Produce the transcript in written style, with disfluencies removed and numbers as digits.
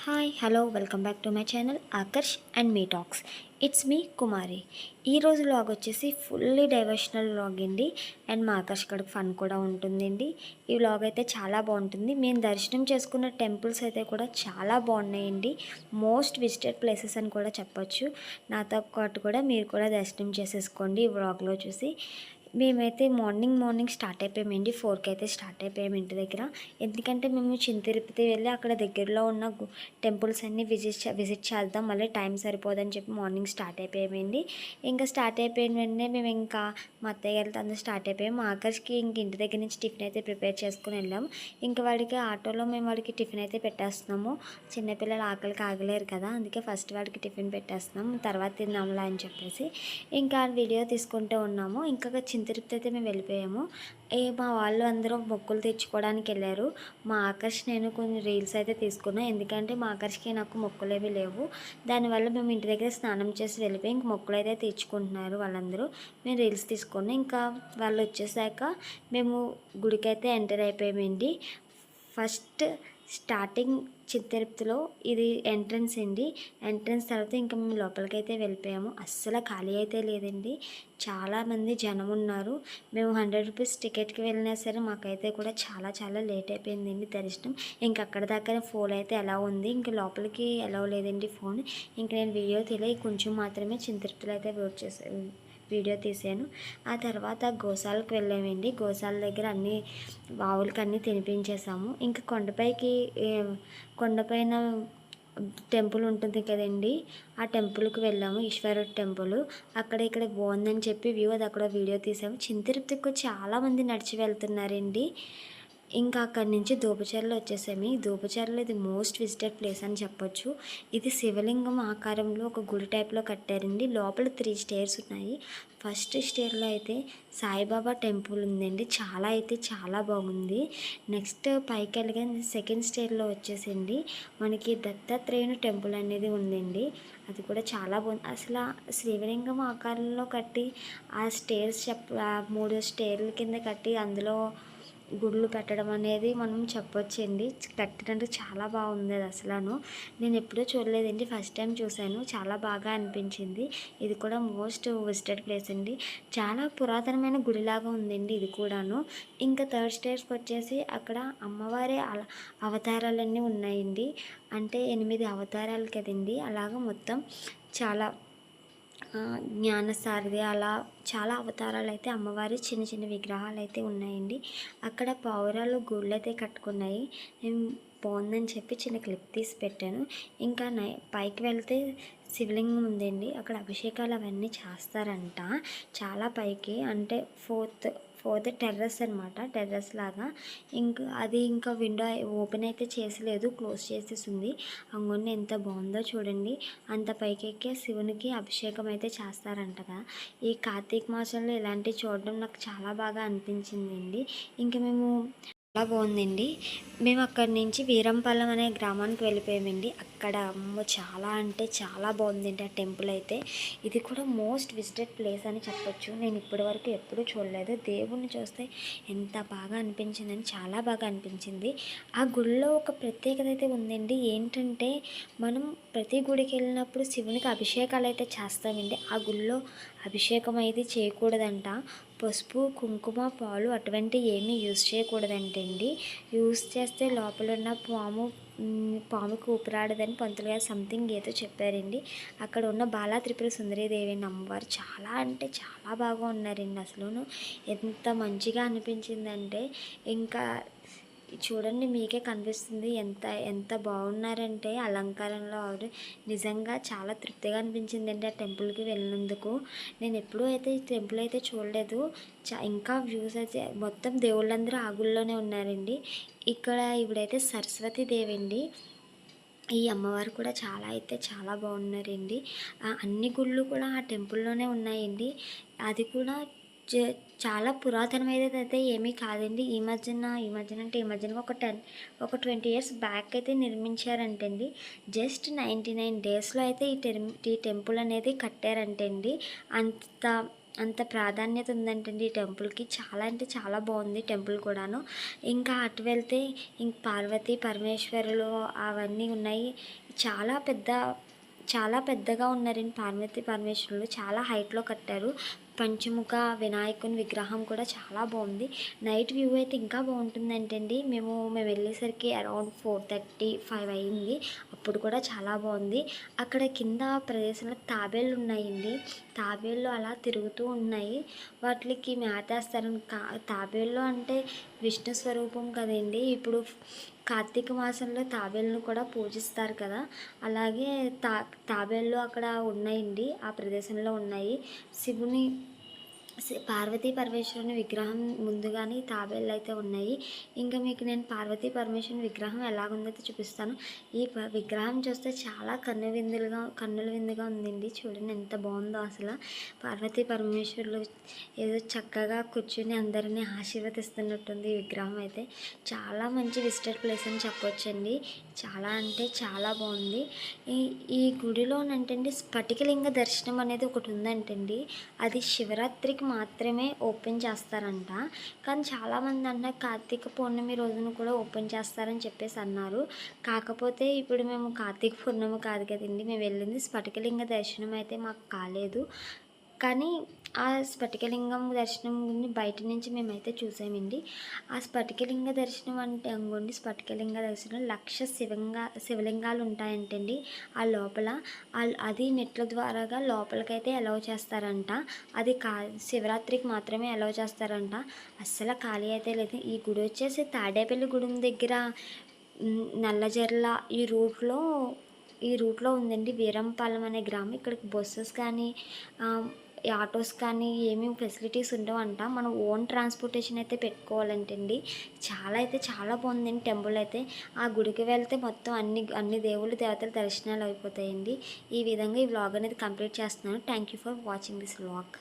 Hi hello welcome back to my channel Akarsh and me talks. It's me Kumari. ఈరోజు vlog వచ్చేసి fully diversional vlog అండి. అండ్ మా ఆకర్ష్ గడికి ఫన్ కూడా ఉంటుందండి. ఈ వ్లాగ్ అయితే చాలా బాగుంటుంది. మేము దర్శనం చేసుకున్న టెంపుల్స్ అయితే కూడా చాలా బాగున్నాయండి. మోస్ట్ విజిటెడ్ ప్లేసెస్ అని కూడా చెప్పొచ్చు. నాతో పాటు కూడా మీరు కూడా దర్శనం చేసేసుకోండి ఈ వ్లాగ్లో చూసి. మేమైతే మార్నింగ్ స్టార్ట్ అయిపోయామండి. 4కి అయితే స్టార్ట్ అయిపోయాము ఇంటి దగ్గర. ఎందుకంటే మేము చిన్న తిరుపతి వెళ్ళి అక్కడ దగ్గరలో ఉన్న టెంపుల్స్ అన్నీ విజిట్ చేద్దాం, మళ్ళీ టైం సరిపోదని చెప్పి మార్నింగ్ స్టార్ట్ అయిపోయామండి. ఇంకా స్టార్ట్ అయిపోయిన వెంటనే మేము ఇంకా మా అత్తయ్య గారితో అందరూ స్టార్ట్ అయిపోయాము. మా ఆకర్ష్కి ఇంక ఇంటి దగ్గర నుంచి టిఫిన్ అయితే ప్రిపేర్ చేసుకుని వెళ్ళాము. ఇంకా వాడికి ఆటోలో మేము వాడికి టిఫిన్ అయితే పెట్టేస్తున్నాము. చిన్నపిల్లలు ఆకలికి ఆగలేరు కదా, అందుకే ఫస్ట్ వాడికి టిఫిన్ పెట్టేస్తున్నాం, తర్వాత తిందాంలా అని చెప్పేసి ఇంకా వీడియో తీసుకుంటూ ఉన్నాము. ఇంకా తిరుపతి అయితే మేము వెళ్ళిపోయాము. మా వాళ్ళు అందరూ మొక్కులు తెచ్చుకోవడానికి వెళ్ళారు. మా ఆకర్ష్ నేను కొన్ని రీల్స్ అయితే తీసుకున్నాను. ఎందుకంటే మా ఆకర్ష్కి నాకు మొక్కులు ఏవి లేవు. దానివల్ల మేము ఇంటి దగ్గర స్నానం చేసి వెళ్ళిపోయి ఇంక మొక్కులు అయితే తెచ్చుకుంటున్నారు వాళ్ళందరూ. మేము రీల్స్ తీసుకున్నాం. ఇంకా వాళ్ళు వచ్చేసాక మేము గుడికి అయితే ఎంటర్ అయిపోయామండి. ఫస్ట్ స్టార్టింగ్ తిరుపతిలో ఇది ఎంట్రన్స్ అండి. ఎంట్రన్స్ తర్వాత ఇంకా మేము లోపలికి అయితే వెళ్ళిపోయాము. అస్సలు ఖాళీ అయితే లేదండి, చాలామంది జనం ఉన్నారు. మేము 100 రూపీస్ టికెట్కి వెళ్ళినా సరే మాకైతే కూడా చాలా లేట్ అయిపోయిందండి దర్శనం. ఇంక అక్కడ దాకా ఫోన్ అయితే ఎలా ఉంది, ఇంక లోపలికి ఎలా లేదండి ఫోన్. ఇంక నేను వీడియో తీయలే, కొంచెం మాత్రమే తిరుపతిలో అయితే వీడియో తీసాను. ఆ తర్వాత గోశాలకు వెళ్ళామండి. గోశాల దగ్గర అన్ని ఆవులకి అన్నీ తినిపించేసాము. ఇంకా కొండపైన టెంపుల్ ఉంటుంది కదండి, ఆ టెంపుల్కి వెళ్ళాము. ఈశ్వరుడు టెంపుల్ అక్కడ ఇక్కడ బాగుందని చెప్పి వ్యూ అది అక్కడ వీడియో తీసాము. తిరుపతికి చాలామంది నడిచి వెళ్తున్నారండి. ఇంకా అక్కడి నుంచి దూపచర్ల వచ్చేసాము. ఈ దూపచర్ల ఇది మోస్ట్ విజిటెడ్ ప్లేస్ అని చెప్పొచ్చు. ఇది శివలింగం ఆకారంలో ఒక గుడి టైప్లో కట్టారండి. లోపల 3 స్టేర్స్ ఉన్నాయి. ఫస్ట్ స్టేర్లో అయితే సాయిబాబా టెంపుల్ ఉందండి, చాలా బాగుంది. నెక్స్ట్ పైకి వెళ్ళగానే సెకండ్ స్టేర్లో వచ్చేసింది మనకి దత్తాత్రేయుని టెంపుల్ అనేది ఉందండి. అది కూడా చాలా బాగుంది. అసలు శివలింగం ఆకారంలో కట్టి ఆ స్టేర్స్ 3 స్టేర్ల కింద కట్టి అందులో గుళ్ళు పెట్టడం అనేది మనం చెప్పొచ్చండి. కట్టినట్టు చాలా బాగుంది అది. అసలు నేను ఎప్పుడూ చూడలేదండి, ఫస్ట్ టైం చూశాను. చాలా బాగా అనిపించింది. ఇది కూడా మోస్ట్ విజిటెడ్ ప్లేస్ అండి. చాలా పురాతనమైన గుడిలాగా ఉందండి ఇది కూడాను. ఇంకా థర్డ్ స్టేర్స్కి వచ్చేసి అక్కడ అమ్మవారి అవతారాలన్నీ ఉన్నాయండి. అంటే 8 అవతారాలు కదండి, అలాగా మొత్తం చాలా జ్ఞానసారథి అలా చాలా అవతారాలు అయితే అమ్మవారి చిన్న విగ్రహాలు అయితే ఉన్నాయండి. అక్కడ పావురాలు గూళ్ళు అయితే కట్టుకున్నాయి. నేను బాగుందని చెప్పి చిన్న క్లిప్ తీసి పెట్టాను. ఇంకా పైకి వెళ్తే శివలింగం ఉందండి, అక్కడ అభిషేకాలు అవన్నీ చేస్తారంట చాలా పైకి. అంటే ఫోర్త్ టెర్రస్ అనమాట, టెర్రస్ లాగా. ఇంకా విండో ఓపెన్ అయితే చేసలేదు, క్లోజ్ చేసేసి ఉంది. అంగొని ఎంత బాగుందో చూడండి. అంత పైకి ఎక్కే శివునికి అభిషేకం అయితే చేస్తారంటగా. ఈ కార్తీక మాసంలో ఇలాంటివి చూడడం నాకు చాలా బాగా అనిపించిందండి. ఇంకా మేము చాలా బాగుందండి. మేము అక్కడి నుంచి వీరంపాలెం అనే గ్రామానికి వెళ్ళిపోయామండి. అక్కడ చాలా అంటే చాలా బాగుందండి ఆ టెంపుల్ అయితే. ఇది కూడా మోస్ట్ విజిటెడ్ ప్లేస్ అని చెప్పొచ్చు. నేను ఇప్పటి వరకు ఎప్పుడూ చూడలేదు. దేవుణ్ణి చూస్తే ఎంత బాగా అనిపించిందని, చాలా బాగా అనిపించింది. ఆ గుడిలో ఒక ప్రత్యేకత అయితే ఉందండి. ఏంటంటే మనం ప్రతి గుడికి వెళ్ళినప్పుడు శివునికి అభిషేకాలు అయితే చేస్తామండి. ఆ గుడిలో అభిషేకం అయితే చేయకూడదంట. పసుపు, కుంకుమ, పాలు అటువంటి ఏమీ యూజ్ చేయకూడదంటండి. యూజ్ చేస్తే లోపల ఉన్న పాముకి ఊపిరాడదని పంతులు గారు సంథింగ్ ఏదో చెప్పారండి. అక్కడ ఉన్న బాలా త్రిపుర సుందరీదేవి అమ్మవారు చాలా అంటే చాలా బాగా ఉన్నారండి. అసలు ఎంత మంచిగా అనిపించిందంటే ఇంకా చూడండి మీకే కనిపిస్తుంది ఎంత బాగున్నారంటే అలంకారంలో. ఆవిడ నిజంగా చాలా తృప్తిగా అనిపించిందండి ఆ టెంపుల్కి వెళ్ళినందుకు. నేను ఎప్పుడూ అయితే ఈ టెంపుల్ అయితే చూడలేదు. ఇంకా వ్యూస్ అయితే మొత్తం దేవుళ్ళందరూ ఆ గుళ్ళోనే ఉన్నారండి. ఇక్కడ ఇవిడైతే సరస్వతీదేవి అండి. ఈ అమ్మవారు కూడా చాలా బాగున్నారండి. అన్ని గుళ్ళు కూడా ఆ టెంపుల్లోనే ఉన్నాయండి. అది కూడా చాలా పురాతనమైనది అయితే ఏమీ కాదండి. ఈ మధ్యన ఒక 20 ఇయర్స్ బ్యాక్ అయితే నిర్మించారంటండి. జస్ట్ 99 డేస్లో అయితే ఈ టెంపుల్ అనేది కట్టారంటండి. అంత అంత ప్రాధాన్యత ఉందంటండి ఈ టెంపుల్‌కి. చాలా అంటే చాలా బావుంది టెంపుల్ కూడాను. ఇంకా అటు వెళ్తే పార్వతీ, పరమేశ్వరులు అవన్నీ ఉన్నాయి. చాలా పెద్ద చాలా పెద్దగా ఉన్నారండి పార్వతీ, పరమేశ్వరులు. చాలా హైట్‌లో కట్టారు. పంచముఖ వినాయకుని విగ్రహం కూడా చాలా బావుంది. నైట్ వ్యూ అయితే ఇంకా బావుంటుందంటండి. మేము వెళ్ళేసరికి అరౌండ్ 4:30, 5 అయింది. అప్పుడు కూడా చాలా బావుంది. అక్కడ కింద ప్రదేశంలో తాబేళ్ళున్నాయండి. తాబేళ్ళు అలా తిరుగుతూ ఉన్నాయి. వాటిలికి మేతేస్తారని తాబేళ్ళు అంటే విష్ణు స్వరూపం కదండీ! ఇప్పుడు కార్తీక మాసంలో తాబేళ్ళను కూడా పూజిస్తారు కదా! అలాగే తాబేళ్ళు అక్కడ ఉన్నాయండి. ఆ ప్రదేశంలో ఉన్నాయి. శివుని పార్వతీ పరమేశ్వరుని విగ్రహం ముందుగానే తాబేళ్ళైతే ఉన్నాయి. ఇంకా మీకు నేను పార్వతీ పరమేశ్వరుని విగ్రహం ఎలాగుందో చూపిస్తాను. ఈ విగ్రహం చూస్తే చాలా కన్నుల విందుగా ఉందండి. చూడండి ఎంత బాగుందో అసలు. పార్వతీ పరమేశ్వరులు ఏదో చక్కగా కూర్చుని అందరినీ ఆశీర్వదిస్తున్నట్టుంది ఈ విగ్రహం అయితే. చాలా మంచి విజిటర్ ప్లేస్ అని చెప్పొచ్చండి. చాలా అంటే చాలా బాగుంది. ఈ ఈ గుడిలోనంటండి స్ఫటికలింగ దర్శనం అనేది ఒకటి ఉందంటండి. అది శివరాత్రికి మాత్రమే ఓపెన్ చేస్తారంట. కానీ చాలామంది అంటున్నారు కార్తీక పౌర్ణమి రోజున కూడా ఓపెన్ చేస్తారని చెప్పేసి అన్నారు. కాకపోతే ఇప్పుడు మేము కార్తీక పౌర్ణమి కాదు కదండీ! మేము వెళ్ళింది స్ఫటికలింగ దర్శనం అయితే మాకు కాలేదు. కానీ ఆ స్ఫటికలింగం దర్శనం బయట నుంచి మేమైతే చూసామండి. ఆ స్ఫటికలింగ దర్శనం అంటే అంగోండి స్ఫటికలింగ దర్శనం 1,00,000 శివలింగాలు ఉంటాయంటండి ఆ లోపల. అది మెట్ల ద్వారాగా లోపలికైతే అలౌ చేస్తారంట. అది శివరాత్రికి మాత్రమే అలౌ చేస్తారంట. అస్సలు ఖాళీ అయితే లేదు. ఈ గుడి వచ్చేసి తాడేపల్లి గుడి దగ్గర నల్లజర్ల ఈ రూట్లో ఉందండి. వీరంపాలెం అనే గ్రామం. ఇక్కడికి బస్సెస్ కానీ ఈ ఆటోస్ కానీ ఏమీ ఫెసిలిటీస్ ఉండవంట. మనం ఓన్ ట్రాన్స్‌పోర్టేషన్ అయితే పెట్టుకోవాలంటండి. చాలా అయితే చాలా బాగుందండి టెంపుల్ అయితే. ఆ గుడికి వెళ్తే మొత్తం అన్ని దేవుళ్ళు, దేవతల దర్శనాలు అయిపోతాయండి. ఈ విధంగా ఈ వ్లాగ్ అనేది కంప్లీట్ చేస్తున్నాను. Thank you for watching this vlog.